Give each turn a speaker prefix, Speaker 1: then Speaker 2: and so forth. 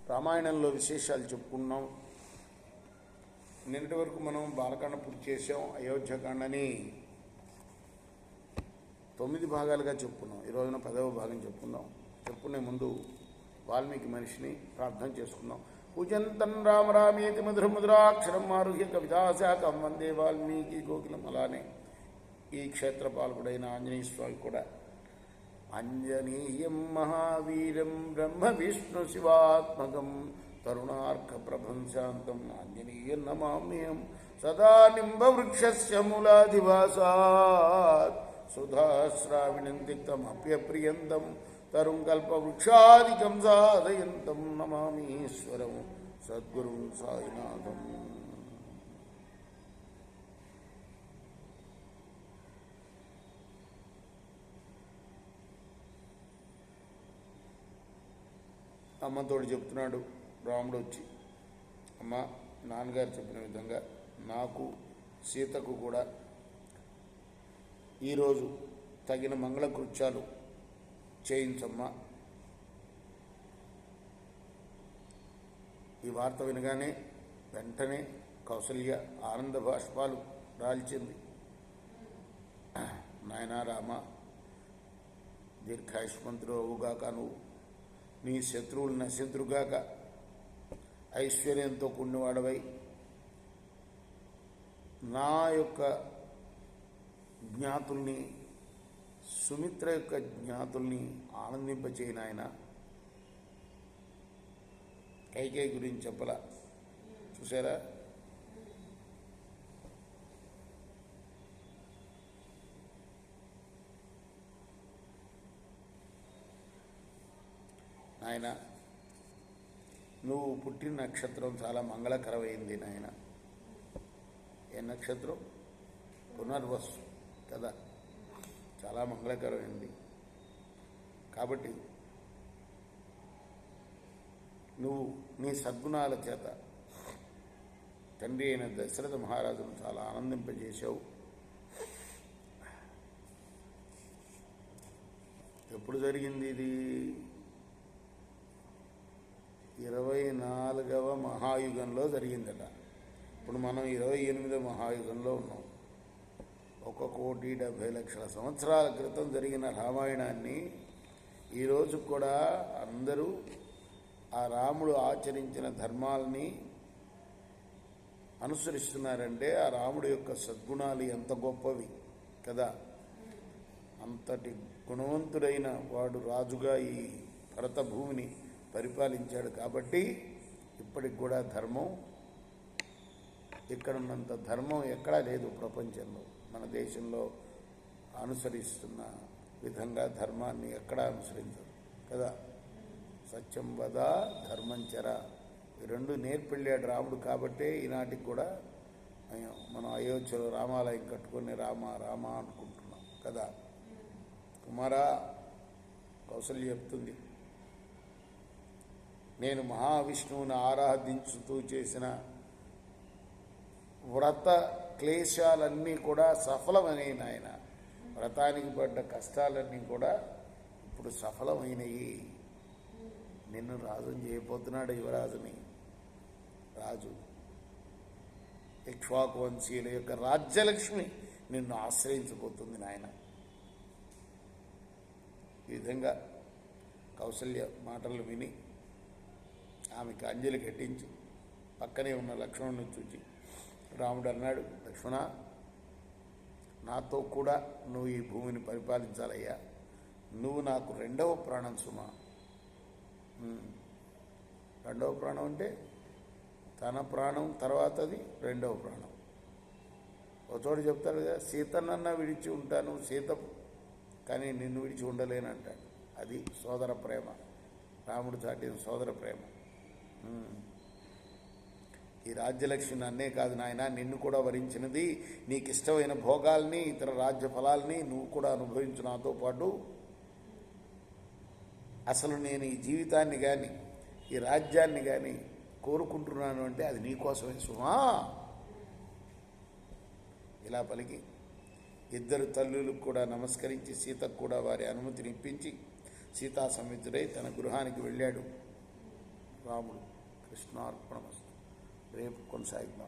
Speaker 1: రామాయణంలో విశేషాలు చెప్పుకున్నాం. నిన్నటి వరకు మనం బాలకాండ పూర్తి చేసాం. అయోధ్యకాండని 9 భాగాలుగా చెప్పుకున్నాం. ఈ రోజున 10వ భాగం చెప్పుకుందాం. చెప్పుకునే ముందు వాల్మీకి మనిషిని ప్రార్థన చేసుకుందాం. పూజంతం రామ రామేతి మధుర మధురాక్షరం ఆరుహ్య కవితాశాఖం వందే వాల్మీకి కోకిలం. అలానే ఈ క్షేత్రపాలకుడైన ఆంజనేయ స్వామి కూడా అంజనేయం మహావీరం బ్రహ్మ విష్ణు శివాత్మకం తరుణార్క ప్రభంశాంతం ఆంజనేయం నమామ్యహం. సదా నింబవృక్షస్య మూలాదివాసాత్ సుధాశ్రావిణం తిక్తమప్యప్రియంతం తరుం కల్పవృక్షాదికం సాధయంతం నమామి ఈశ్వరం సద్గురుం సాయినాథం. అమ్మతోడు చెప్తున్నాడు రాముడు వచ్చి, అమ్మ నాన్నగారు చెప్పిన విధంగా నాకు సీతకు కూడా ఈరోజు తగిన మంగళకృత్యాలు చేయించమ్మా. ఈ వార్త వినగానే వెంటనే కౌసల్య ఆనంద బాష్పాలు రాల్చింది. నాయనా రామ, దీర్ఘాయుష్మంతుడు అవుగాక, నువ్వు నీ శత్రువులు నశింతురుగాక, ఐశ్వర్యంతో కూడినవాడవై నా యొక్క జ్ఞాతుల్ని, సుమిత్ర యొక్క జ్ఞాతుల్ని ఆనందింపచేయను. ఆయన కైకేయి గురించి చెప్పలా, చూసారా? నాయన, నువ్వు పుట్టిన నక్షత్రం చాలా మంగళకరమైంది నాయన. ఏ నక్షత్రం? పునర్వసు కదా, చాలా మంగళకరమైంది. కాబట్టి నువ్వు నీ సద్గుణాల చేత తండ్రి అయిన దశరథ మహారాజును చాలా ఆనందింపజేశావు. ఎప్పుడు జరిగింది ఇది? 24వ మహాయుగంలో జరిగిందట. ఇప్పుడు మనం 28వ మహాయుగంలో ఉన్నాం. 1,70,00,000 సంవత్సరాల క్రితం జరిగిన రామాయణాన్ని ఈరోజు కూడా అందరూ ఆ రాముడు ఆచరించిన ధర్మాలని అనుసరిస్తున్నారంటే ఆ రాముడి యొక్క సద్గుణాలు ఎంత గొప్పవి కదా. అంతటి గుణవంతుడైన వాడు రాజుగా ఈ భరత భూమిని పరిపాలించాడు. కాబట్టి ఇప్పటికి కూడా ధర్మం, ఇక్కడున్నంత ధర్మం ఎక్కడా లేదు ప్రపంచంలో. మన దేశంలో అనుసరిస్తున్న విధంగా ధర్మాన్ని ఎక్కడా అనుసరించదు కదా. సత్యం వద ధర్మం చర, ఈ రెండు నేర్పెళ్ళాడు రాముడు. కాబట్టే ఈనాటికి కూడా మనం అయోధ్యలో రామాలయం కట్టుకొని రామ రామ అనుకుంటున్నాం కదా. కుమారా, కౌసల్య చెప్తుంది, నేను మహావిష్ణువుని ఆరాధించుతూ చేసిన వ్రత క్లేశాలన్నీ కూడా సఫలమనే నాయన. వ్రతానికి పడ్డ కష్టాలన్నీ కూడా ఇప్పుడు సఫలమైనవి. నిన్ను రాజుని చేయబోతున్నాడు, యువరాజుని. రాజు ఇక్ష్వాకు వంశీయుల యొక్క రాజ్యలక్ష్మి నిన్ను ఆశ్రయించబోతుంది నాయన. ఈ విధంగా కౌసల్య మాటలు విని ఆమెకు అంజలి కట్టించి పక్కనే ఉన్న లక్ష్మణుని చూచి రాముడు అన్నాడు, లక్ష్మణ, నాతో కూడా నువ్వు ఈ భూమిని పరిపాలించాలయ్యా. నువ్వు నాకు 2వ ప్రాణం సుమా. 2వ ప్రాణం అంటే తన ప్రాణం తర్వాతది 2వ ప్రాణం. ఒక చోటు చెప్తాడు కదా, సీతనన్నా విడిచి ఉంటాను సీత, కానీ నిన్ను విడిచి ఉండలేను అంటాడు. అది సోదర ప్రేమ, రాముడు చాటిన సోదర ప్రేమ. ఈ రాజ్యలక్ష్మి నన్నే కాదు నాయన, నిన్ను కూడా వరించినది. నీకు ఇష్టమైన భోగాల్ని, ఇతర రాజ్య ఫలాల్ని నువ్వు కూడా అనుభవించు నాతో పాటు. అసలు నేను ఈ జీవితాన్ని కానీ ఈ రాజ్యాన్ని కానీ కోరుకుంటున్నాను అంటే అది నీకోసమే సుమా. ఇలా పలికి ఇద్దరు తల్లులకు కూడా నమస్కరించి సీతకు కూడా వారి అనుమతిని ఇప్పించి సీతా సమేతుడై తన గృహానికి వెళ్ళాడు రాముడు. కృష్ణార్పణమస్తు. రేపు కొనసాగిద్దాం.